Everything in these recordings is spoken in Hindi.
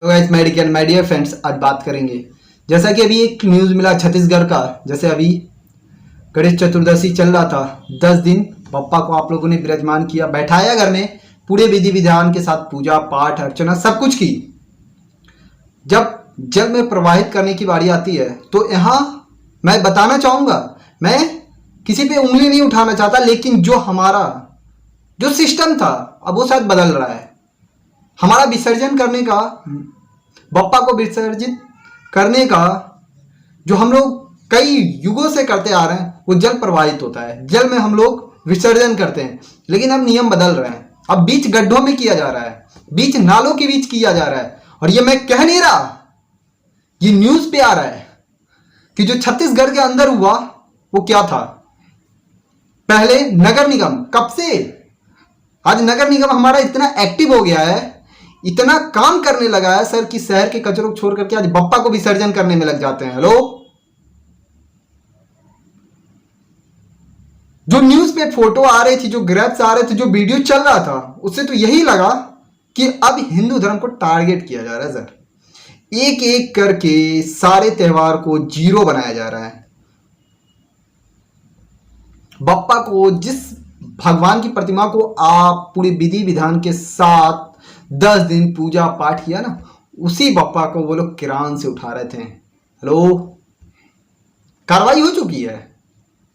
तो गाइस माय डियर फ्रेंड्स, आज बात करेंगे जैसा कि अभी एक न्यूज़ मिला छत्तीसगढ़ का। जैसे अभी गणेश चतुर्दशी चल रहा था, 10 दिन बप्पा को आप लोगों ने विराजमान किया, बैठाया घर में, पूरे विधि विधान के साथ पूजा पाठ अर्चना सब कुछ की। जब जल में प्रवाहित करने की बारी आती है तो यहाँ मैं बताना चाहूँगा, मैं किसी पे उंगली नहीं उठाना चाहता, लेकिन जो हमारा जो सिस्टम था अब वो शायद बदल रहा है। हमारा विसर्जन करने का, बप्पा को विसर्जित करने का जो हम लोग कई युगों से करते आ रहे हैं, वो जल प्रवाहित होता है, जल में हम लोग विसर्जन करते हैं। लेकिन अब नियम बदल रहे हैं, अब बीच गड्ढों में किया जा रहा है, बीच नालों के बीच किया जा रहा है। और ये मैं कह नहीं रहा, ये न्यूज पे आ रहा है कि जो छत्तीसगढ़ के अंदर हुआ वो क्या था। पहले नगर निगम, कब से आज नगर निगम हमारा इतना एक्टिव हो गया है, इतना काम करने लगा है सर कि शहर के कचरों को छोड़ करके आज बप्पा को विसर्जन करने में लग जाते हैं। हेलो, जो न्यूज पे फोटो आ रही थी, जो ग्रैप्स आ रहे थे, जो वीडियो चल रहा था, उससे तो यही लगा कि अब हिंदू धर्म को टारगेट किया जा रहा है सर। एक एक करके सारे त्योहार को जीरो बनाया जा रहा है। बप्पा को, जिस भगवान की प्रतिमा को आप पूरी विधि विधान के साथ 10 दिन पूजा पाठ किया ना, उसी बप्पा को वो लोग किरान से उठा रहे थे। हेलो, कार्रवाई हो चुकी है,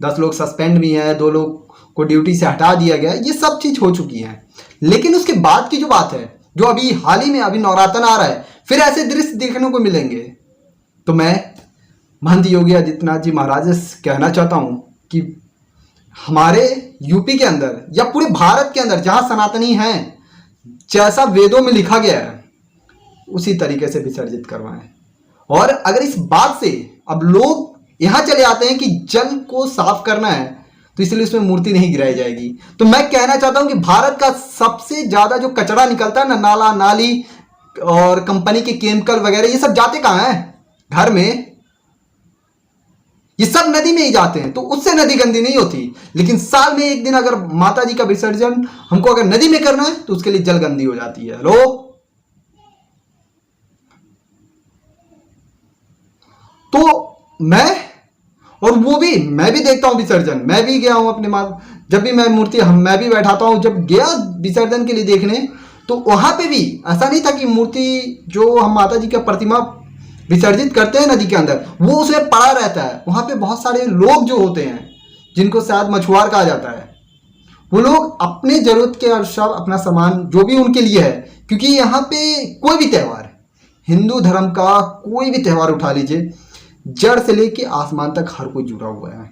10 लोग सस्पेंड भी हैं, 2 लोग को ड्यूटी से हटा दिया गया, ये सब चीज हो चुकी है। लेकिन उसके बाद की जो बात है, जो अभी हाल ही में अभी नवरात्र आ रहा है, फिर ऐसे दृश्य देखने को मिलेंगे। तो मैं महंत योगी आदित्यनाथ जी महाराज से कहना चाहता हूं कि हमारे यूपी के अंदर या पूरे भारत के अंदर जहां सनातनी हैं, जैसा वेदों में लिखा गया है उसी तरीके से विसर्जित करवाएं। और अगर इस बात से अब लोग यहां चले आते हैं कि जल को साफ करना है, तो इसलिए उसमें मूर्ति नहीं गिराई जाएगी। तो मैं कहना चाहता हूं कि भारत का सबसे ज्यादा जो कचरा निकलता है ना, नाला नाली और कंपनी के केमिकल वगैरह, ये सब जाते कहां है? घर में। ये सब नदी में ही जाते हैं, तो उससे नदी गंदी नहीं होती। लेकिन साल में एक दिन अगर माता जी का विसर्जन हमको अगर नदी में करना है, तो उसके लिए जल गंदी हो जाती है। हेलो, तो मैं, और वो भी मैं भी देखता हूं विसर्जन, मैं भी गया हूं अपने जब भी मैं मूर्ति मैं भी बैठाता हूं, जब गया विसर्जन के लिए देखने, तो वहां पे भी ऐसा नहीं था कि मूर्ति जो हम माता जी का प्रतिमा विसर्जित करते हैं नदी के अंदर, वो उसमें पड़ा रहता है। वहां पे बहुत सारे लोग जो होते हैं, जिनको शायद मछुआर कहा जाता है, वो लोग अपने जरूरत के अनुसार अपना सामान जो भी उनके लिए है, क्योंकि यहाँ पे कोई भी त्यौहार, हिंदू धर्म का कोई भी त्यौहार उठा लीजिए, जड़ से लेके आसमान तक हर कोई जुड़ा हुआ है।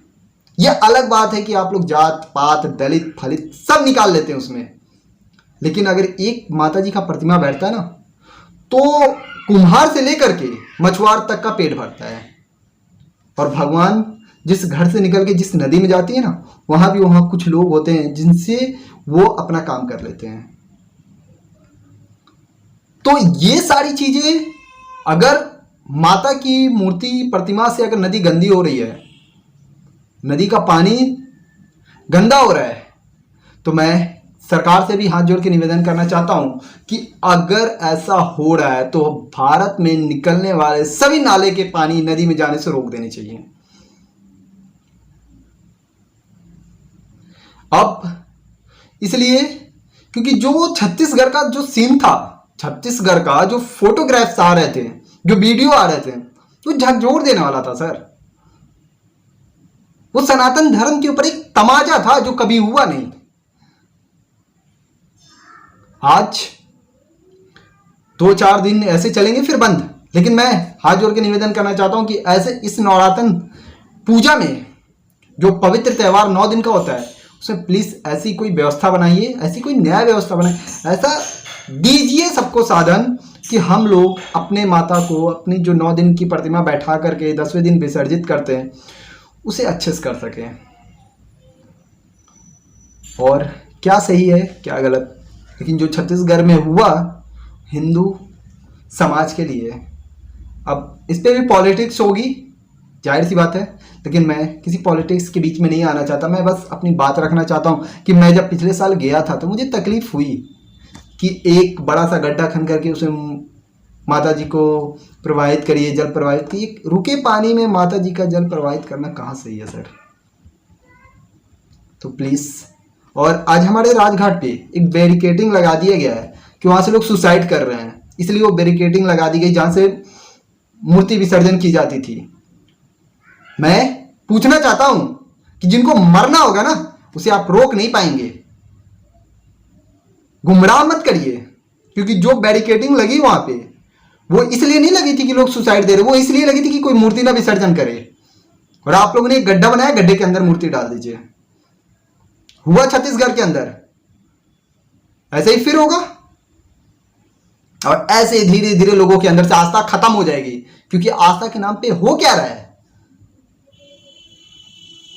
यह अलग बात है कि आप लोग जात पात दलित फलित सब निकाल लेते हैं उसमें, लेकिन अगर एक माता जी का प्रतिमा बैठता है ना, तो कुम्हार से लेकर के मछुआर तक का पेट भरता है। और भगवान जिस घर से निकल के जिस नदी में जाती है ना, वहां कुछ लोग होते हैं जिनसे वो अपना काम कर लेते हैं। तो ये सारी चीजें, अगर माता की मूर्ति प्रतिमा से अगर नदी गंदी हो रही है, नदी का पानी गंदा हो रहा है, तो मैं सरकार से भी हाथ जोड़ के निवेदन करना चाहता हूं कि अगर ऐसा हो रहा है तो भारत में निकलने वाले सभी नाले के पानी नदी में जाने से रोक देने चाहिए। अब इसलिए क्योंकि जो छत्तीसगढ़ का जो सीन था, छत्तीसगढ़ का जो फोटोग्राफ्स आ रहे थे, जो वीडियो आ रहे थे, वो झकझोर देने वाला था सर। वो सनातन धर्म के ऊपर एक तमाचा था जो कभी हुआ नहीं। आज 2-4 दिन ऐसे चलेंगे फिर बंद, लेकिन मैं हाथ जोड़ के निवेदन करना चाहता हूं कि ऐसे इस नवरात्र पूजा में जो पवित्र त्यौहार 9 दिन का होता है, उसमें प्लीज ऐसी कोई व्यवस्था बनाइए, ऐसी कोई न्याय व्यवस्था बनाइए, ऐसा दीजिए सबको साधन कि हम लोग अपने माता को, अपनी जो 9 दिन की प्रतिमा बैठा करके 10वें दिन विसर्जित करते हैं, उसे अच्छे से कर सकें। और क्या सही है क्या गलत, लेकिन जो छत्तीसगढ़ में हुआ हिंदू समाज के लिए, अब इस पे भी पॉलिटिक्स होगी, जाहिर सी बात है, लेकिन मैं किसी पॉलिटिक्स के बीच में नहीं आना चाहता। मैं बस अपनी बात रखना चाहता हूं कि मैं जब पिछले साल गया था तो मुझे तकलीफ हुई कि एक बड़ा सा गड्ढा खन करके उसे माता जी को प्रवाहित करिए, जल प्रवाहित कीजिए। रुके पानी में माता जी का जल प्रवाहित करना कहाँ सही है सर? तो प्लीज़। और आज हमारे राजघाट पे एक बैरिकेडिंग लगा दिया गया है कि वहाँ से लोग सुसाइड कर रहे हैं, इसलिए वो बैरिकेडिंग लगा दी गई जहाँ से मूर्ति विसर्जन की जाती थी। मैं पूछना चाहता हूँ कि जिनको मरना होगा ना, उसे आप रोक नहीं पाएंगे। गुमराह मत करिए, क्योंकि जो बैरिकेडिंग लगी वहां पे वो इसलिए नहीं लगी थी कि लोग सुसाइड दे रहे, वो इसलिए लगी थी कि कोई मूर्ति ना विसर्जन करे। और आप लोगों ने एक गड्ढा बनाया, गड्ढे के अंदर मूर्ति डाल दीजिए। हुआ छत्तीसगढ़ के अंदर, ऐसे ही फिर होगा। और ऐसे ही धीरे धीरे लोगों के अंदर से आस्था खत्म हो जाएगी, क्योंकि आस्था के नाम पे हो क्या रहा है।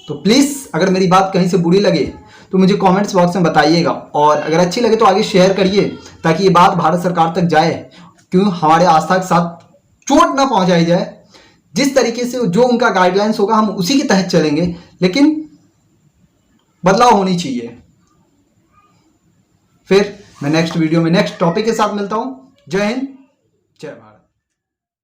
तो प्लीज, अगर मेरी बात कहीं से बुरी लगे तो मुझे कमेंट्स बॉक्स में बताइएगा, और अगर अच्छी लगे तो आगे शेयर करिए, ताकि ये बात भारत सरकार तक जाए, क्यों हमारे आस्था के साथ चोट ना पहुंचाई जाए। जिस तरीके से जो उनका गाइडलाइंस होगा हम उसी के तहत चलेंगे, लेकिन बदलाव होनी चाहिए। फिर मैं नेक्स्ट वीडियो में नेक्स्ट टॉपिक के साथ मिलता हूं। जय हिंद, जय भारत।